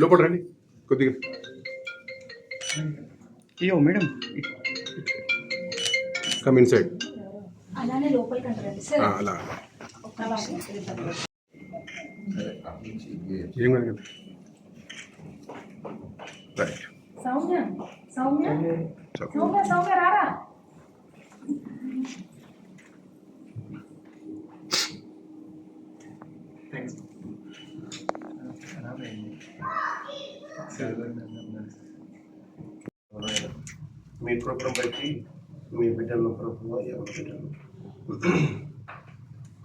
లోపల రండి కొద్దిగా. అయ్యో మేడం, కమ్ ఇన్సైడ్. అలానే లోపలికి అంటారండి సార్. అలా ఏం కాదు. రైట్. సౌమ్య సౌమ్య సౌమ్య సౌమ్య రారా. మీ కృపను బట్టి మీ బిడ్డలను ప్రభుత్వ ఎవరి బిడ్డలు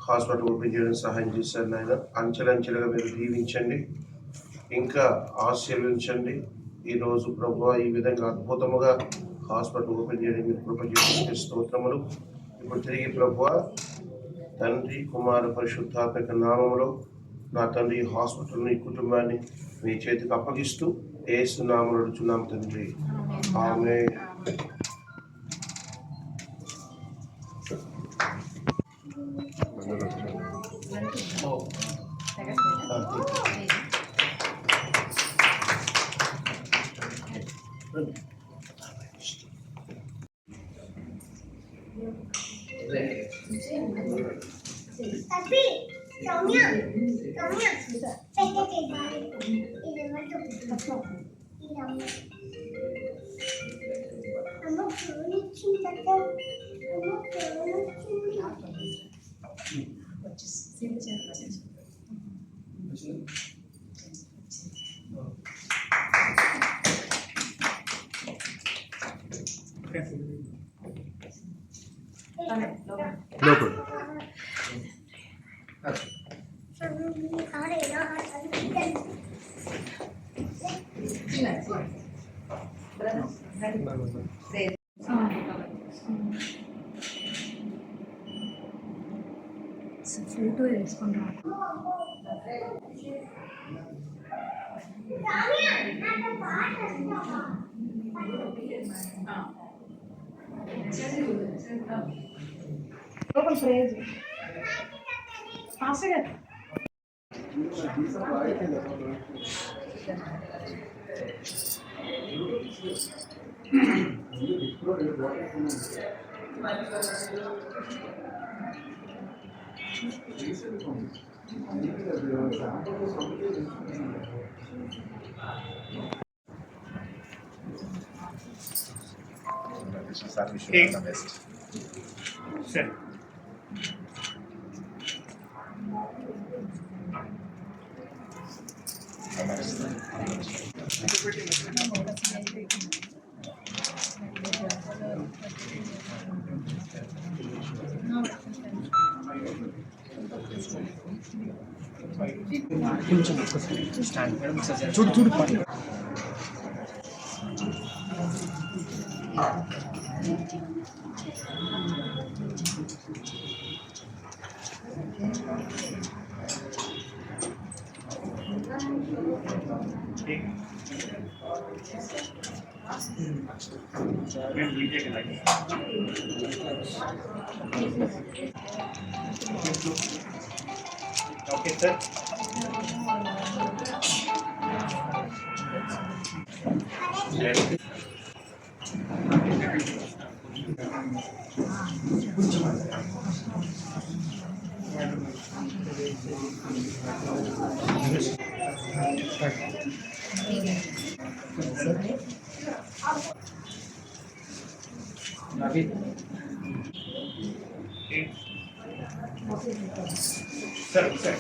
హాస్పిటల్ ఓపెన్ చేయడం సహాయం చేశారు నాయన. అంచెలంచెలుగా మీరు దీవించండి, ఇంకా ఆశీర్వదించండి. ఈరోజు ప్రభు ఈ విధంగా అద్భుతముగా హాస్పిటల్ ఓపెన్ చేయడం మీరు కృప చేసిన స్తోత్రములు. ఇప్పుడు తిరిగి ప్రభు తండ్రి కుమార పరిశుద్ధాత్మక నామములో నా తండ్రి హాస్పిటల్ని కుటుంబాన్ని మీ చేతికి అప్పగిస్తూ యేసు నామములో అడుగుచున్నాం తండ్రి, ఆమేన్. లోపల ఫోటో వేసుకుంటా. లోపల ప్రేజ్ ఫాస్ట్గా. సరే కొంచెం స్టాండ్ చూడు చూడు పర్లేదు. Okay sir. సరే సరే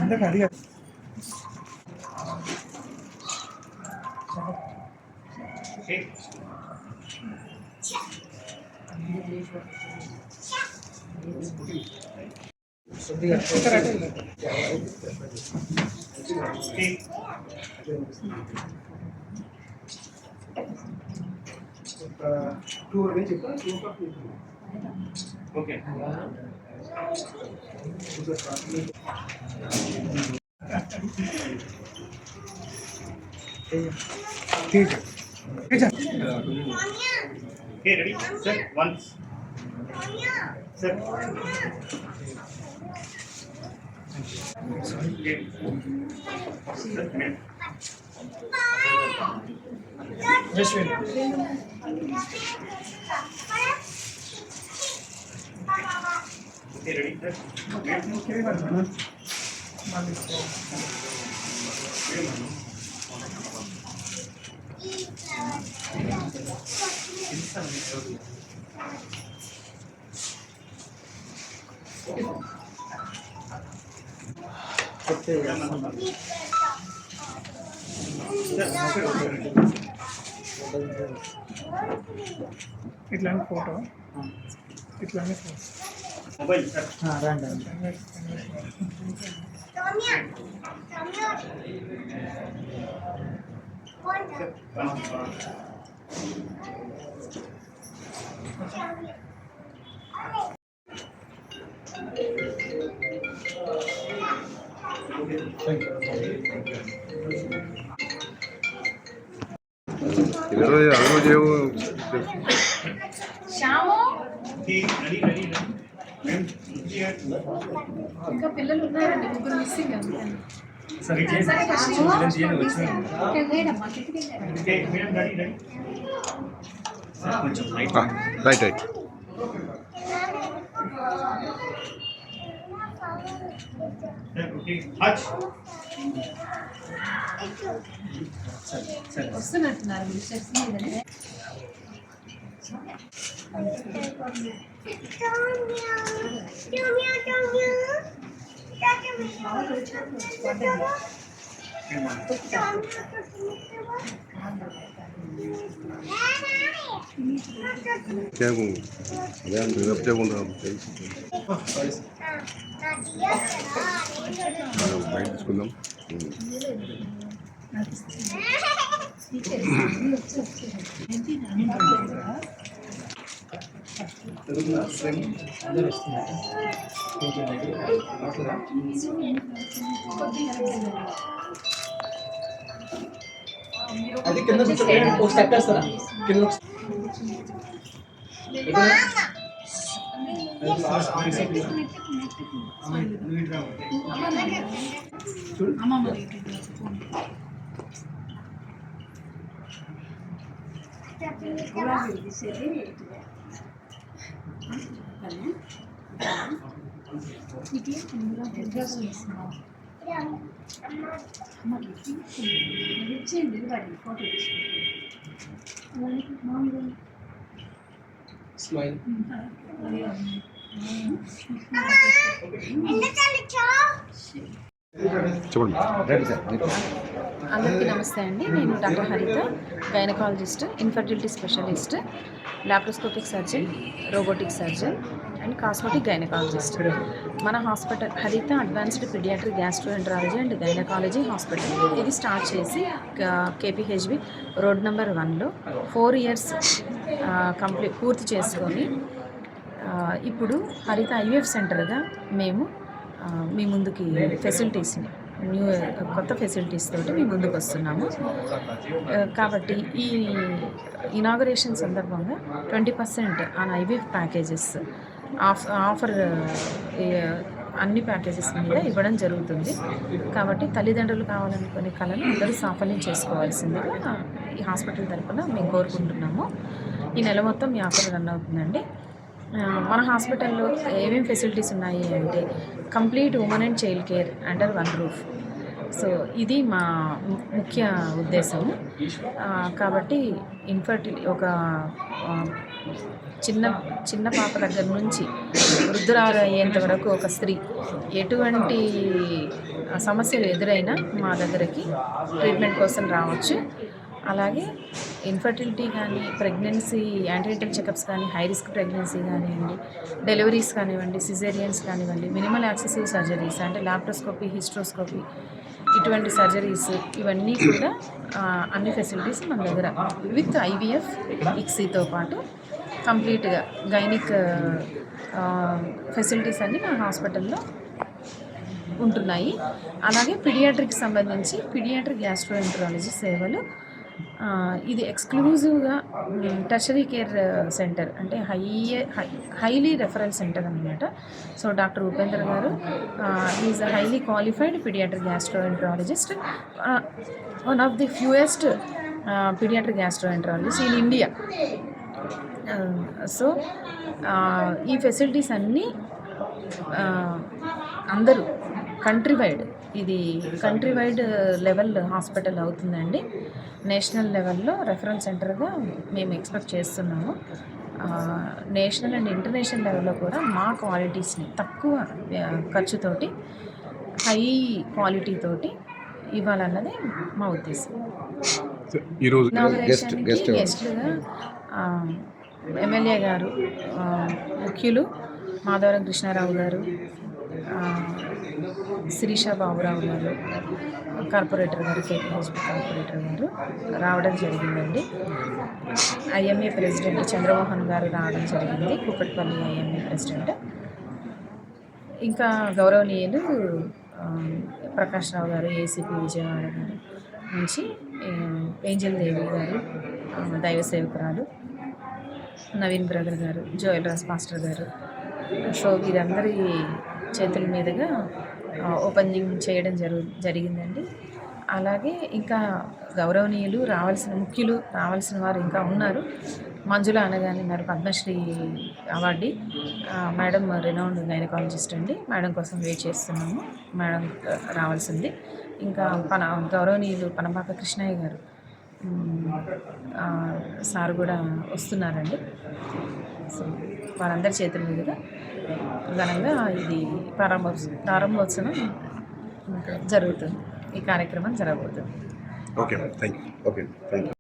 అందరికి అడిగా okay Okay, ready? Set once. Set. Okay. Set. Minute. Just wait. Okay, ready? Set. ఇట్లాంటి ఫోటో ఇట్లాంటి Mobile. Set. రండి ఈరోజు రోజు Shyam Okay, ready, ready, ready. ఇంకా పిల్లలు ఉన్నారండి, ముగ్గురు మిస్సింగ్ అందుకని. Sorry, Jay. సరే, శ్యాము. Children చేయండి వచ్చింది. ఇక్కడ లేడమ్మా, కిటికీ లేదు. Okay, madam, ready, ready. కొంచెం light. Right right Okay, touch. సరే. వస్తున్నట్టున్నారు మీరు స్టెప్స్ మీదనే. బయట తీసుకుందాం. అది కింద ఒక స్టెప్ వేస్తారా కింద స్మైల్ చెప్పండి. అందరికీ నమస్తే అండి. నేను doctor Haritha, gynaecologist, infertility specialist, laparoscopic surgeon, robotic surgeon and cosmetic gynaecologist. మన hospital Haritha advanced paediatric gastroenterology and gynaecology hospital. ఇది స్టార్ట్ చేసి కేపీహెచ్బి రోడ్ నెంబర్ 1లో 4 years కంప్లీట్ పూర్తి చేసుకొని ఇప్పుడు హరిత ఐవీఎఫ్ సెంటర్గా మేము మీ ముందుకి ఫెసిలిటీస్ని కొత్త ఫెసిలిటీస్ తోటి మీ ముందుకు వస్తున్నాము. కాబట్టి ఈ ఇనాగరేషన్ సందర్భంగా 20% ఆన్ ఐవీఎఫ్ ప్యాకేజెస్ ఆఫర్ అన్ని ప్యాకేజెస్ మీద ఇవ్వడం జరుగుతుంది. కాబట్టి తల్లిదండ్రులు కావాలనుకునే కళను అందరూ సాఫల్యం చేసుకోవాల్సిందిగా ఈ హాస్పిటల్ తరఫున మేము కోరుకుంటున్నాము. ఈ నెల మొత్తం ఈ ఆఫర్ రన్ అవుతుందండి. మన హాస్పిటల్లో ఏమేమి ఫెసిలిటీస్ ఉన్నాయి అంటే complete women and child care under one roof. So ఇది మా ముఖ్య ఉద్దేశము. కాబట్టి ఒక చిన్న పాప దగ్గర నుంచి వృద్ధురాలు అయ్యేంత వరకు ఒక స్త్రీ ఎటువంటి సమస్యలు ఎదురైనా మా దగ్గరికి ట్రీట్మెంట్ కోసం రావచ్చు. అలాగే ఇన్ఫర్టిలిటీ కానీ, ప్రెగ్నెన్సీ యాంటీనేటల్ చెకప్స్ కానీ, హై రిస్క్ ప్రెగ్నెన్సీ కానివ్వండి, డెలివరీస్ కానివ్వండి, సిజేరియన్స్ కానివ్వండి, మినిమల్ యాక్సెసివ్ సర్జరీస్ అంటే లాప్రోస్కోపీ, హిస్ట్రోస్కోపీ, ఇటువంటి సర్జరీస్ ఇవన్నీ కూడా అన్ని ఫెసిలిటీస్ మన దగ్గర విత్ IVF ఇక్సీతో పాటు కంప్లీట్గా గైనిక్ ఫెసిలిటీస్ అన్నీ మన హాస్పిటల్లో ఉంటున్నాయి. అలాగే పీడియాట్రిక్ సంబంధించి పీడియాట్రిక్ గ్యాస్ట్రోఎంటరాలజీ సేవలు ఇది ఎక్స్క్లూజివ్గా టెర్షరీ కేర్ సెంటర్ అంటే హైలీ రెఫరల్ సెంటర్ అనమాట. So doctor Upendra garu is a highly qualified paediatric gastroenterologist, one of the fewest paediatric gastroenterologist in India. So ఈ ఫెసిలిటీస్ అన్నీ అందరూ ఇది కంట్రీ వైడ్ లెవెల్ హాస్పిటల్ అవుతుందండి. నేషనల్ లెవెల్లో రెఫరల్ సెంటర్గా మేము ఎక్స్పెక్ట్ చేస్తున్నాము. నేషనల్ అండ్ ఇంటర్నేషనల్ లెవెల్లో కూడా మా క్వాలిటీస్ని తక్కువ ఖర్చుతోటి హై క్వాలిటీతోటి ఇవ్వాలన్నదే మా ఉద్దేశం. ఈరోజు గెస్ట్లుగా ఎమ్మెల్యే గారు, ముఖ్యులు మాధవరం కృష్ణారావు గారు, శిరీష బాబురావు గారు, కార్పొరేటర్ గారు, KPHB కార్పొరేటర్ గారు రావడం జరిగిందండి. IMA ప్రెసిడెంట్ చంద్రమోహన్ గారు రావడం జరిగింది, కుక్కట్పల్లి IMA ప్రెసిడెంట్. ఇంకా గౌరవనీయులు ప్రకాష్ రావు గారు, ACP విజయవాడ గారు నుంచి ఏంజల్ దేవి గారు, దైవ సేవకురాలు నవీన్ బ్రదర్ గారు, జోయల్ రాజ్ పాస్టర్ గారు. సో వీరందరి చేతుల మీదుగా ఓపెనింగ్ చేయడం జరిగిందండి. అలాగే ఇంకా గౌరవనీయులు ముఖ్యులు రావాల్సిన వారు ఇంకా ఉన్నారు. మంజుల అనగానే మరి Padmashri awardee madam, renowned gynaecologist అండి. మేడం కోసం వెయిట్ చేస్తున్నాము, మేడం రావాల్సింది. ఇంకా గౌరవనీయులు పనబాక కృష్ణయ్య గారు సార్ కూడా వస్తున్నారండి. సో వారందరి చేతుల మీదుగా ఘనంగా ఇది ప్రారంభోత్సవం జరుగుతుంది. ఈ కార్యక్రమం జరగబోతుంది. Okay, thank you. Okay, thank you.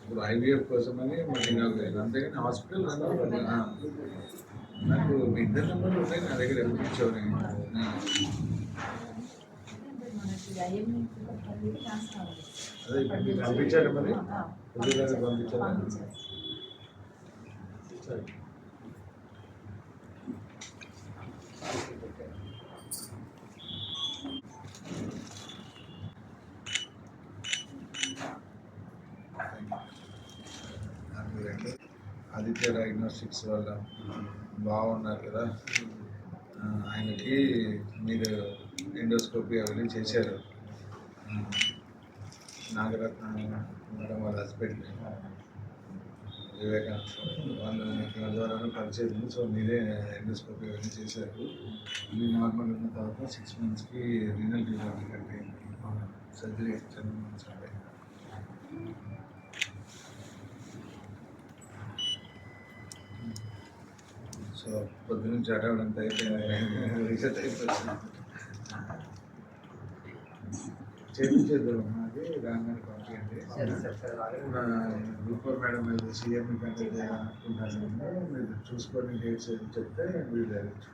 ఇప్పుడు IVF కోసమని మరి నాకు అంతేగాని హాస్పిటల్ నాకు మీ ఇద్దరు నెంబర్లు ఉన్నాయి నా దగ్గర, ఎప్పుడు ఇచ్చేవారు? అదే పంపించారు మరి పంపించారు. ఆదిత్య డయాగ్నోస్టిక్స్ వల్ల బాగున్నారు కదా, ఆయనకి మీరు ఎండోస్కోపీ అవన్నీ చేశారు. నాగరత్న మేడం వాళ్ళ హస్బెండ్ వివేకానంద వాళ్ళు మీకు ద్వారా పరిచయం ఉంది. సో మీరే ఎండోస్కోపీ అవన్నీ చేశారు. అన్నీ నార్మల్ ఉన్న తర్వాత 6 monthsకి రీనల్ ట్యూమర్ కంటే సర్జరీ 7 months అంటే. సో పొద్దునుంచి అడవడంతా అయిపోయింది, రీసెట్ అయిపోతుంది. చేయించేద్దాం, అది రాగానే పంపించండి. గ్రూప్ మేడం మీరు CM కంటే అనుకుంటున్నాను, మీరు చూసుకొని డేట్స్ చెప్తే మీరు డైరెక్ట్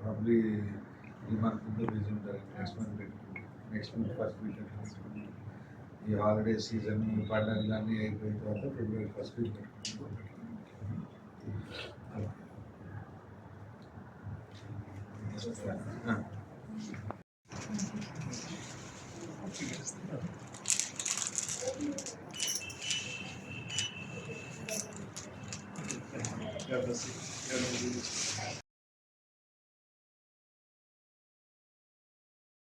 ప్రాబ్లీ ఈ మంత్ బిజీ ఉంటారు. నెక్స్ట్ మంత్ ఫస్ట్ వీక్ పెట్టుకుంటాం. ఈ హాలిడే సీజన్ పండుగలు అన్నీ అయిపోయిన తర్వాత February 1st week పెట్టుకుంటాం.